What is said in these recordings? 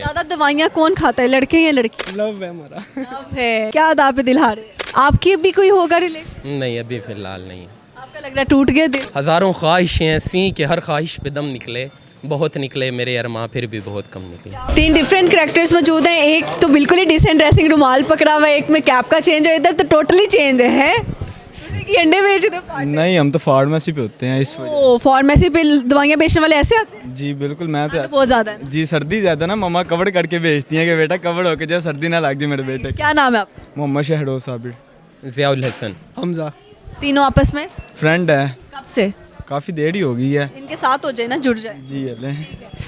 ज्यादा दवाइयाँ कौन खाता है, लड़के या लड़की? लव है हमारा। लव है। क्या अदा पे दिल हारे हैं? आपकी भी कोई होगा रिलेशन? नहीं अभी फ़िलहाल नहीं। आपका लग रहा है टूट गया दिल? हज़ारों ख्वाहिशें ऐसी कि हर ख्वाहिश पे दम निकले, बहुत निकले मेरे अरमा फिर भी बहुत कम निकले। 3 डिफरेंट कैरेक्टर्स मौजूद हैं। एक तो बिल्कुल ही डिसेंट ड्रेसिंग, रुमाल पकड़ा हुआ है, एक में कैप का चेंज है, इधर तो टोटली चेंज है। किसी की अंडे बेच दो। नहीं, हम तो फार्मेसी पे होते हैं इस वजह। ओ, फार्मेसी पे दवाइयाँ बेचने वाले ऐसे आते हैं? जी बिल्कुल, मैं तो बहुत ज्यादा है। जी सर्दी ज़्यादा ना, मम्मा कवर करके भेजती हैं कि बेटा कवर होके जाए, सर्दी ना लग जाए मेरे बेटे। क्या नाम है आपका? मोहम्मद शहरोज साबिर। ज़ियाउल हसन। हमजा। तीनों आपस में फ्रेंड है, कब से? काफ़ी देर ही हो गई है। इनके साथ हो जाए ना, जुड़ जाए। जी अल्लाह।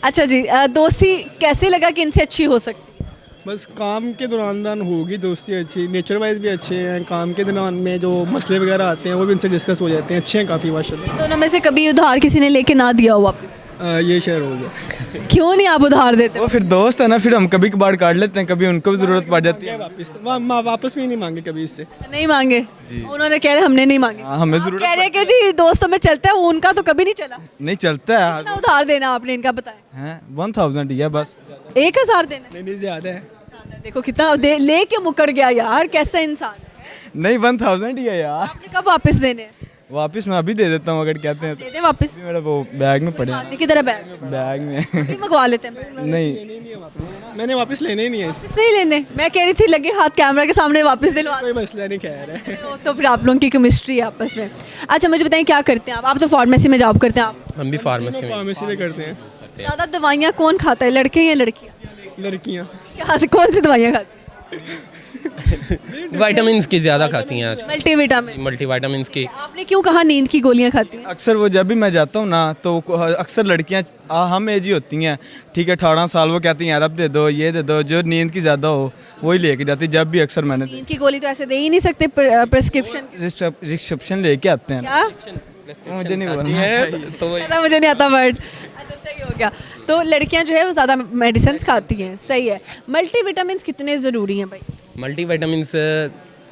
अच्छा जी, दोस्ती कैसे लगा कि इनसे अच्छी हो सकती? बस काम के दौरान होगी दोस्ती अच्छी, नेचर वाइज भी अच्छे हैं। काम के दौरान में जो मसले वगैरह आते हैं वो भी उनसे डिस्कस हो जाते हैं, अच्छे हैं काफ़ी माशाल्लाह। इन दोनों में से कभी उधार किसी ने लेके ना दिया हो वापस? ये शेयर हो गया। क्यों नहीं आप उधार देते? वो फिर दोस्त है ना, फिर हम कभी कभार काट लेते हैं, कभी उनको भी ज़रूरत पड़ जाती है। वापस भी नहीं मांगे कभी इससे। अच्छा, नहीं मांगे? उन्होंने कह रहे हमने नहीं मांगे। हाँ, हमें आप ज़रूरत कह रहे हैं कि जी दोस्तों में चलता है, उनका तो कभी नहीं चला। नहीं चलता है। कितना उधार देना आपने इनका बताया? हैं 1000 दिया बस। 1000 देना? नहीं ज़्यादा है। ज्यादा है। देखो कितना लेके मुकर गया यार, कैसा इंसान है। नहीं 1000 दिया यार। आपने कब वापस देने हैं? वापस मैं अभी दे देता हूँ अगर कहते हैं तो। दे दे वापस। मेरा वो बैग में पड़े हैं। मारने की तरह बैग बैग में भी मंगवा लेते हैं। नहीं मैंने वापस लेने ही नहीं है इससे। वापस नहीं लेने? मैं कह रही थी लगे हाथ कैमरा के सामने वापस दिलवा। कोई मसला नहीं कह रहा है। तो फिर आप लोगों की केमिस्ट्री है आपस में। अच्छा मुझे बताइए क्या करते हैं आप तो फार्मेसी में जॉब करते हैं आप। हम भी फार्मेसी में। फार्मेसी में करते हैं। ज़्यादा दवाइयाँ कौन खाता है, लड़के या लड़कियाँ? लड़कियाँ। क्या कौन सी दवाइयाँ खाती विटामिन्स की ज़्यादा खाती हैं आज। Multi vitamin? मल्टी विटामिन्स की। आपने क्यों कहा नींद की गोलियाँ खाती हैं? अक्सर वो जब भी मैं जाता हूँ ना तो अक्सर लड़कियाँ हम एज ही होती हैं, ठीक है 18 साल, वो कहती हैं यार अब दे दो, ये दे दो, जो नींद की ज़्यादा हो वही लेके जाती। जब भी अक्सर मैंने नींद की गोली तो ऐसे दे ही नहीं सकते, प्रिस्क्रिप्शन। रिसेप्शन लेके आते हैं। क्या? मुझे नहीं खाती बोलना हैं तो वही। पता मुझे नहीं आता वर्ड। अच्छा सही हो गया। तो लड़कियां जो है वो ज़्यादा मेडिसिन खाती हैं, सही है। मल्टी विटामिन कितने ज़रूरी हैं भाई? मल्टी विटामिन्स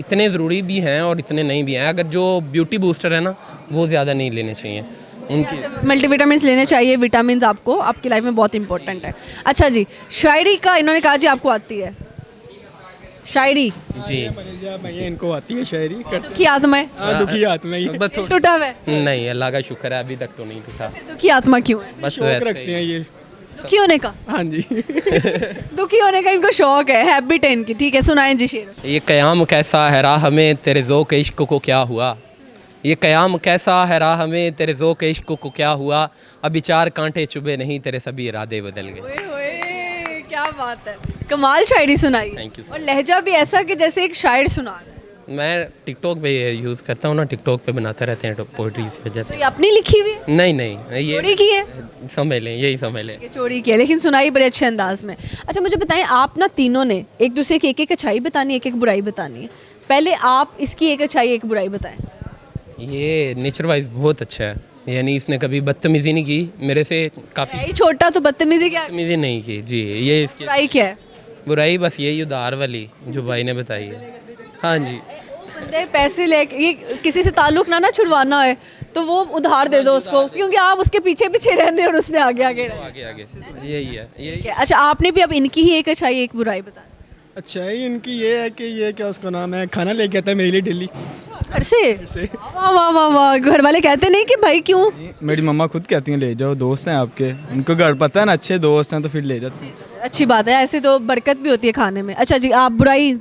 इतने ज़रूरी भी हैं और इतने नहीं भी हैं। अगर जो ब्यूटी बूस्टर है ना वो ज़्यादा नहीं लेने चाहिए उनकी। मल्टी विटामिन लेने चाहिए, विटामिन आपको आपकी लाइफ में बहुत इंपॉर्टेंट है। अच्छा जी, शायरी का इन्होंने कहा जी आपको आती है शायरी? जी भैया इनको आती है शायरी करते। दुखी आत्मा है? हाँ दुखी आत्मा ही है। बस थोड़ा- टूटा हुआ है? नहीं अल्लाह का शुक्र है अभी तक तो नहीं टूटा। दुखी आत्मा क्यों है? बस शौक वैसे रखते हैं ये। दुखी होने का? हाँ जी। दुखी होने का इनको शौक है, हैबिट है इनकी। ठीक है सुनाएं जी शेर। ये क़याम कैसा है राह में तेरे ज़ौक़ इश्क को क्या हुआ। ये क़याम कैसा है राह में तेरे ज़ौक़ इश्क को क्या हुआ। अभी 4 कांटे चुभे नहीं तेरे सभी इरादे बदल गए। ओए होए, क्या बात है, कमाल शायरी सुनाई। Thank you, sir. और लहजा भी ऐसा कि जैसे एक शायर सुना रहा है। मैं टिकटॉक पे यूज़ करता हूँ ना, टिकटॉक पे बनाते रहते हैं पोइट्री इस वजह तो से। ये अपनी लिखी हुई है? नहीं नहीं चोरी ये की है? समझ लें, यही समझ लें। ये चोरी की है, लेकिन सुनाई बड़े अच्छे अंदाज में। अच्छा मुझे बताएं, आप ना तीनों ने एक दूसरे की एक अच्छाई बतानी है, एक बुराई बतानी है। पहले आप इसकी एक अच्छाई एक बुराई बताएं। ये नेचर वाइज बहुत अच्छा है, यानी इसने कभी बदतमीज़ी नहीं की मेरे से। काफ़ी है ही छोटा तो बदतमीजी क्या? बदतमीज़ी नहीं की जी। ये इसकी बुराई क्या है? बुराई बस यही उधार वाली जो भाई ने बताई है। हाँ जी बंदे पैसे लेके ये किसी से ताल्लुक ना छुड़वाना है तो वो उधार दे दो उसको, क्योंकि आप उसके पीछे पीछे रहने और उसने आगे आगे रहना। आगे आगे यही है यही। ठीक है। अच्छा आपने भी अब इनकी ही एक अच्छाई एक बुराई बता। अच्छा ही इनकी ये है कि ये क्या उसका नाम है, खाना लेके आता है मेरे लिए डेली। घर से? वाह वाह वाह वाह, घर वाले कहते नहीं कि भाई क्यों? मेरी मम्मा खुद कहती हैं ले जाओ, दोस्त हैं आपके, उनको घर पता है ना, अच्छे दोस्त हैं तो फिर ले जाते हैं। अच्छी बात है, ऐसे तो बरकत भी होती है खाने में। अच्छा जी आप बुराई?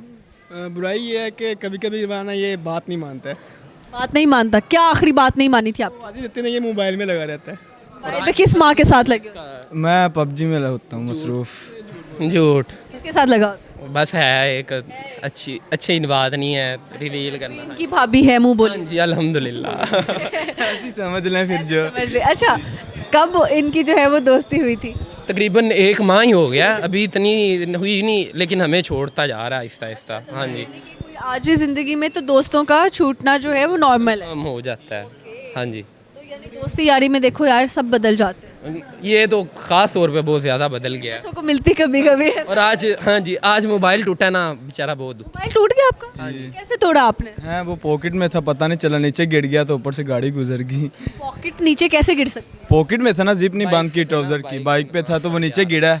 बुराई ये है कि कभी कभी माना ये बात नहीं मानता है। बात नहीं मानता? क्या आखिरी बात नहीं मानी थी आप? आधी देते नहीं, ये मोबाइल में लगा रहता है। मोबाइल पे किस माँ के साथ लगे हो? मैं पबजी में होता हूँ मसरूफ़। झूठ किसके साथ लगा हो? बस है एक अच्छी बात नहीं है रिवील करना। इनकी भाभी है, मुंह बोली। हाँ जी अल्हम्दुलिल्लाह। ऐसी समझ लें फिर जो। समझ ले। अच्छा कब इनकी जो है वो दोस्ती हुई थी? तकरीबन 1 माह ही हो गया, अभी इतनी हुई नहीं, लेकिन हमें छोड़ता जा रहा है आहिस्ता आहिस्ता। हाँ जी कोई आज की जिंदगी में तो दोस्तों का छूटना जो है वो नॉर्मल है। कम हो जाता है। हाँ जी तो यानी दोस्ती यारी में देखो यार सब बदल जाते हैं। ये तो ख़ास तौर पे बहुत ज़्यादा बदल गया है। दोस्तों को मिलती कभी कभी है। और आज हाँ जी आज मोबाइल टूटा ना, बेचारा बहुत दुख। मोबाइल टूट गया आपका? कैसे तोड़ा आपने? हैं वो पॉकेट में था, पता नहीं चला, नीचे गिर गया तो ऊपर से गाड़ी गुजर गई। पॉकेट नीचे कैसे गिर सकती है? पॉकेट में था ना, जिप नहीं बंद की ट्राउज़र की, बाइक पे था तो वो नीचे गिरा